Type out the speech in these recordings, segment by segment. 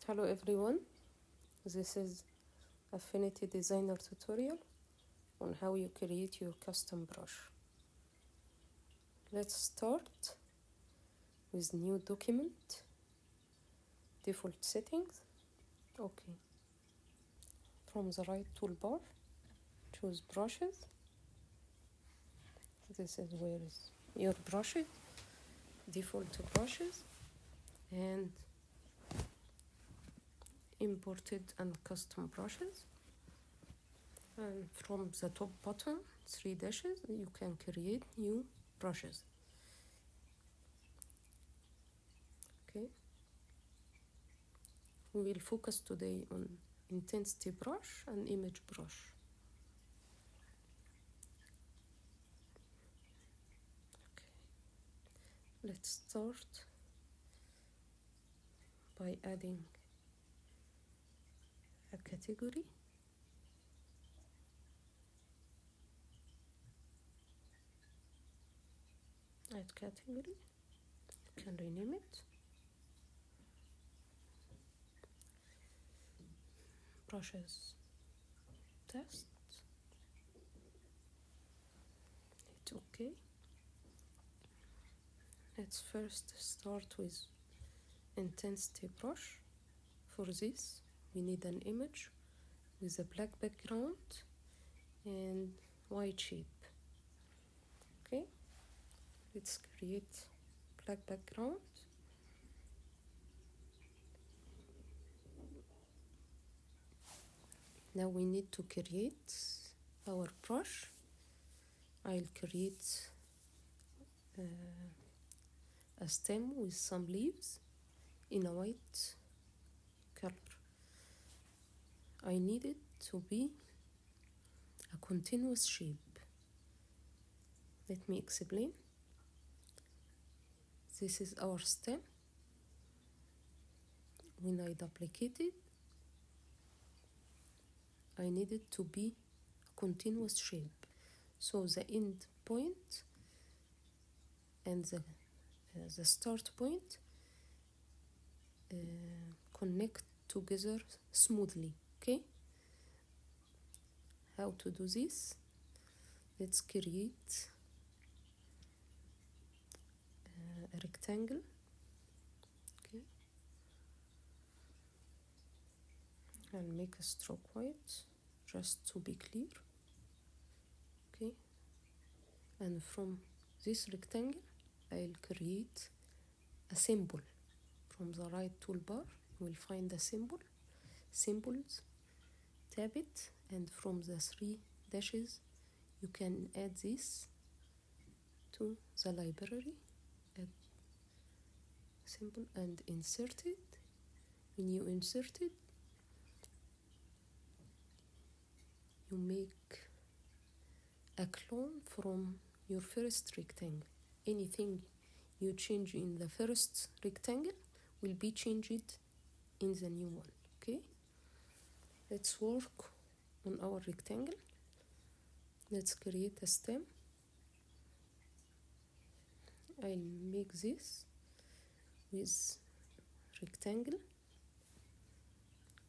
Hello everyone, this is Affinity Designer tutorial on how you create your custom brush. Let's start with new document, default settings. Okay, from the right toolbar, choose brushes. This is where is your brushes, default brushes, and imported and custom brushes. And from the top button, 3 dashes, you can create new brushes. Okay, we will focus today on intensity brush and image brush. Okay, let's start by adding a category. Add category, you can rename it. Brushes test. Hit OK. Let's first start with intensity brush. For this, we need an image with a black background and white shape. Okay, let's create black background. Now we need to create our brush. I'll create a stem with some leaves in a white color. I need it to be a continuous shape. Let me explain. This is our stem. When I duplicate it, I need it to be a continuous shape. So the end point and the start point connect together smoothly. Okay, how to do this? Let's create a rectangle. Okay, and make a stroke white just to be clear. Okay, and from this rectangle I'll create a symbol. From the right toolbar you will find a symbol, symbols, tap it, and from the 3 dashes you can add this to the library. Add symbol and insert it. When you insert it, you make a clone from your first rectangle. Anything you change in the first rectangle will be changed in the new one. Okay, let's work on our rectangle. Let's create a stem. I'll make this with rectangle.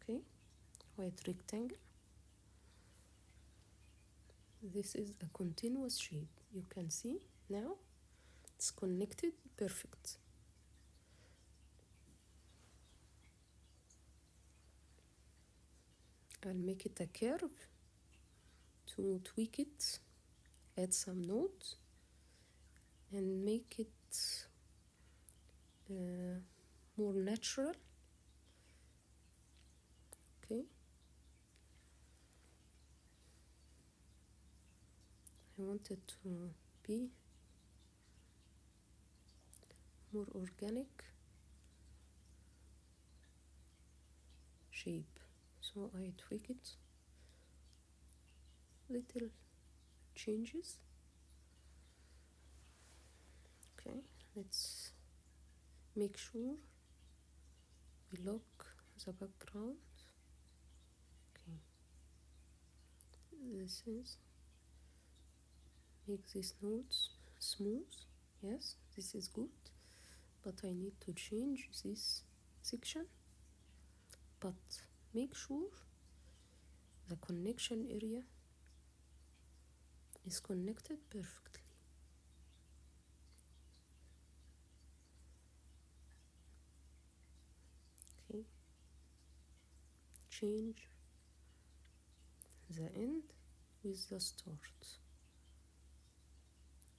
Okay, white rectangle. This is a continuous shape. You can see now it's connected perfect. I'll make it a curve to tweak it, add some nodes, and make it more natural. Okay, I want it to be more organic shape, so I tweak it, little changes. Okay, let's make sure we lock the background. Okay, this is make these nodes smooth. Yes, this is good, but I need to change this section but make sure the connection area is connected perfectly. Okay, change the end with the start.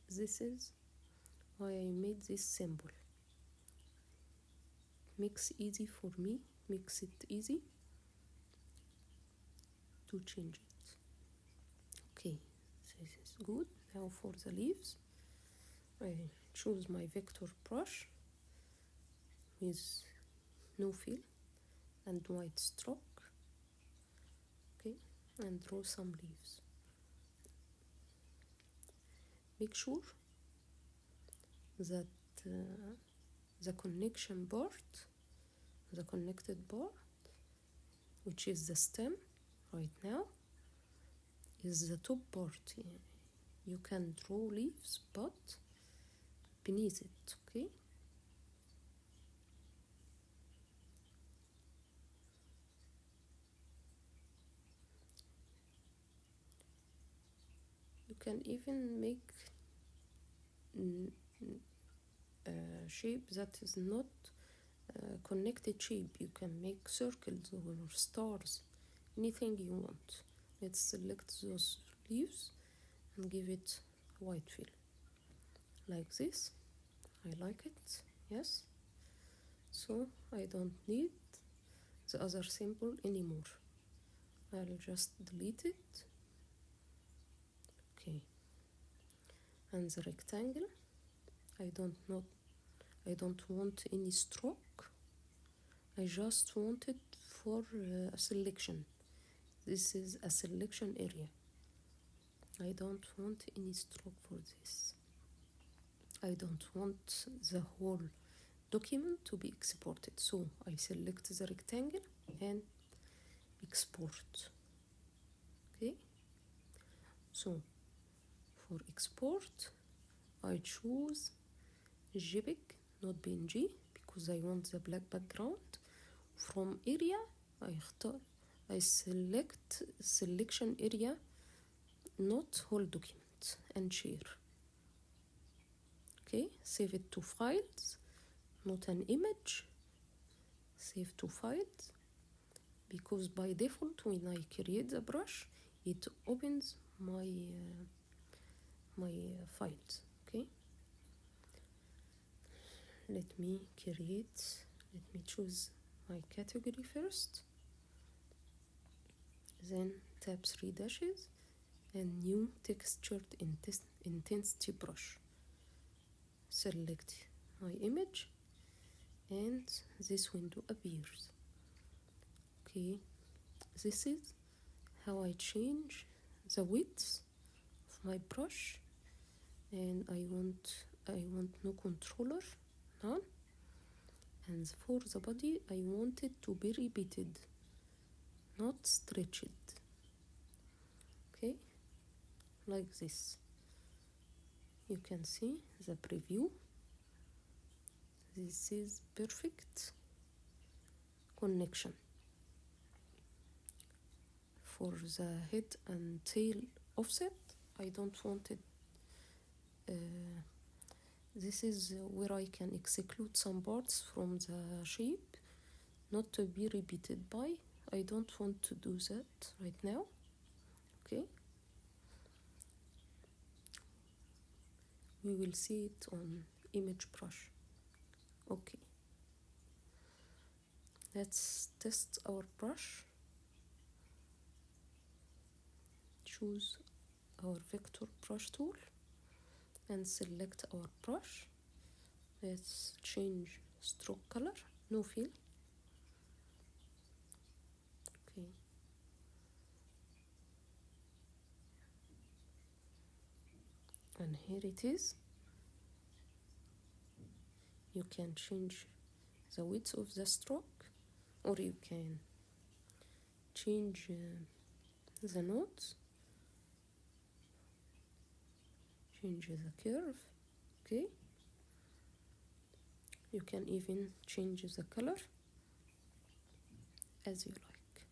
This is why I made this symbol. Makes easy for me, makes it easy to change it. Okay, this is good. Now for the leaves, I choose my vector brush with no fill and white stroke. Okay, and draw some leaves. Make sure that the connection part, the connected part, which is the stem right now, is the top part. You can draw leaves, but beneath it, okay? You can even make a shape that is not connected shape. You can make circles or stars, anything you want. Let's select those leaves and give it white fill like this. I like it, yes. So I don't need the other symbol anymore. I'll just delete it. Okay, and the rectangle, I don't want any stroke. I just want it for a selection. This is a selection area. I don't want any stroke for this. I don't want the whole document to be exported. So I select the rectangle and export. Okay. So for export, I choose JPEG, not PNG, because I want the black background. From area, I select selection area, not whole document, and share. Okay, save it to files, not an image. Save to files, because by default when I create the brush, it opens my files. Okay, let me choose my category first, then tap 3 dashes and new textured intensity brush. Select my image and this window appears. Okay, this is how I change the width of my brush, and I want no controller, none. And for the body, I want it to be repeated, not stretched. Okay, like this. You can see the preview. This is perfect connection. For the head and tail offset, I don't want it. This is where I can exclude some parts from the shape, not to be repeated by. I don't want to do that right now. Okay, we will see it on image brush. Okay, let's test our brush. Choose our vector brush tool and select our brush. Let's change stroke color, no fill. Okay, and here it is. You can change the width of the stroke, or you can change the nodes, change the curve. Okay, you can even change the color, as you like.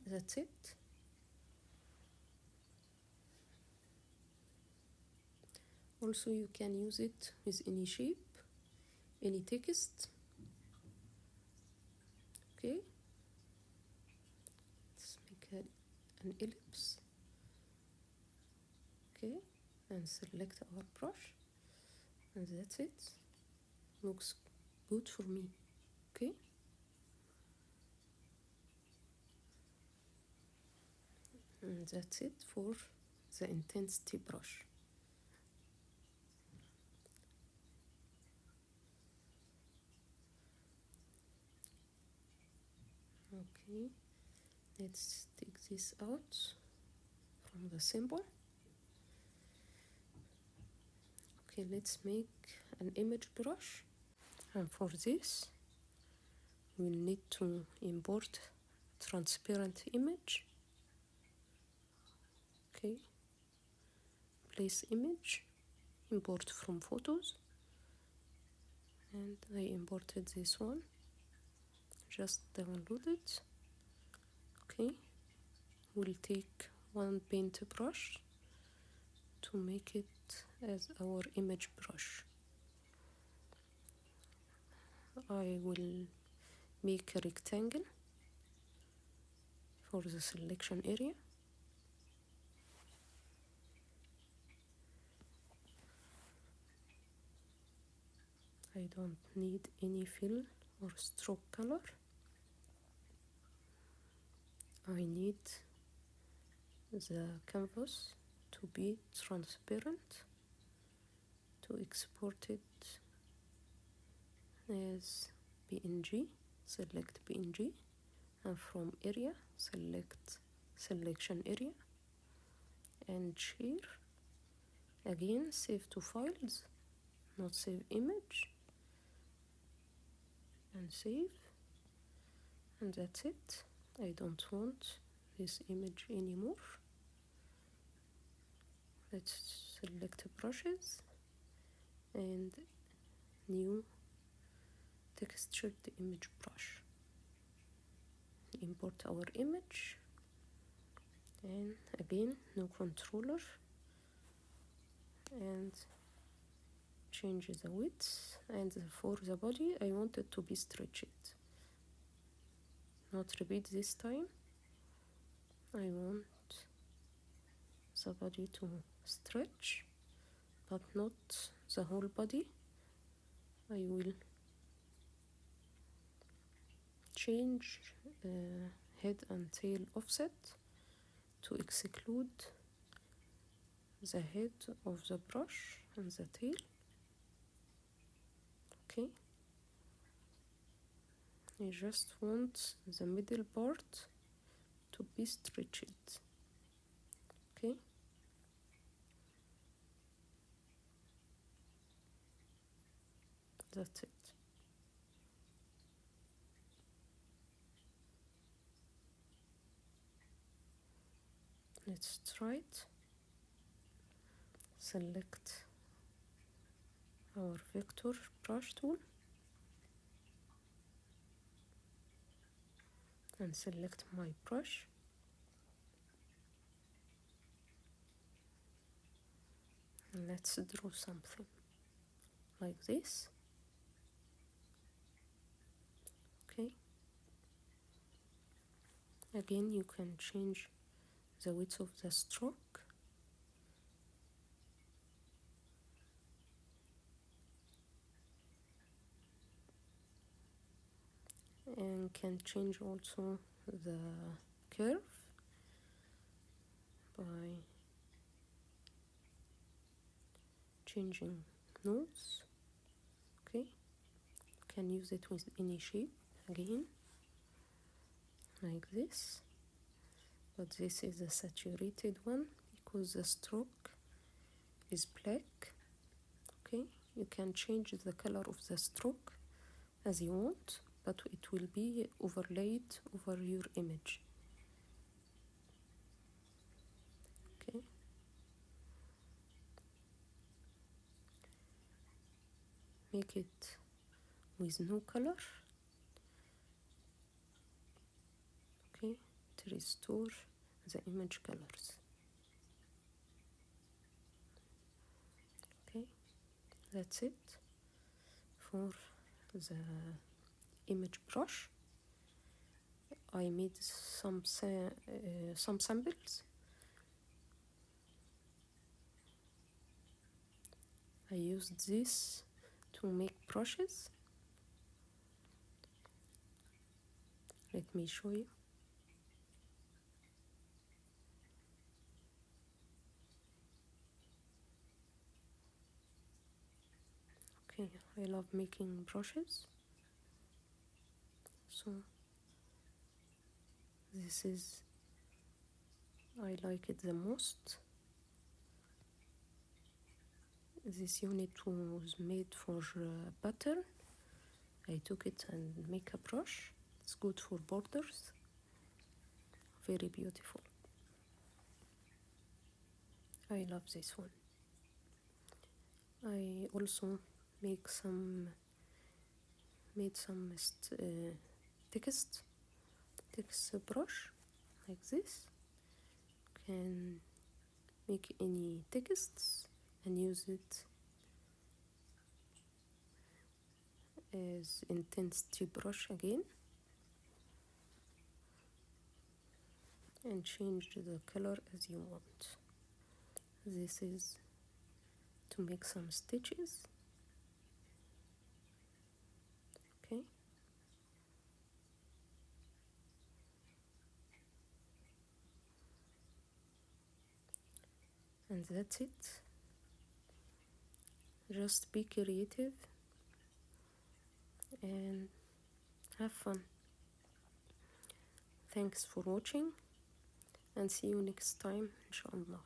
That's it. Also, you can use it with any shape, any text. Okay, let's make an ellipse. Okay, and select our brush, and that's it. Looks good for me. Okay, and that's it for the intensity brush. Okay, let's take this out from the symbol. Okay, let's make an image brush, and for this we'll need to import transparent image. Okay, place image, import from photos, and I imported this one, just download it. Okay, we'll take one paintbrush to make it as our image brush. I will make a rectangle for the selection area. I don't need any fill or stroke color. I need the canvas to be transparent to export it as PNG. Select PNG, and from area select selection area and share. Again, save to files, not save image, and save, and that's it. I don't want this image anymore. Let's select brushes and new textured image brush. Import our image, and again no controller, and change the width, and for the body I want it to be stretched, not repeat this time. I want the body to stretch, but not the whole body. I will change head and tail offset to exclude the head of the brush and the tail. Okay, I just want the middle part to be stretched. Okay, that's it. Let's try it. Select our vector brush tool and select my brush. And let's draw something like this. Okay, again you can change the width of the stroke, and can change also the curve by changing nodes. Okay, you can use it with any shape again, like this, but this is a saturated one because the stroke is black. Okay, you can change the color of the stroke as you want, but it will be overlaid over your image. Okay, make it with no color, okay, to restore the image colors. Okay, that's it for the image brush. I made some samples. I used this to make brushes. Let me show you. Okay, I love making brushes, so this is, I like it the most. This unit was made for pattern. I took it and make a brush. It's good for borders. Very beautiful. I love this one. I also made some text brush like this. Can make any texts and use it as intensity brush again, and change the color as you want. This is to make some stitches. Okay, and that's it. Just be creative and have fun. Thanks for watching, and see you next time, inshallah.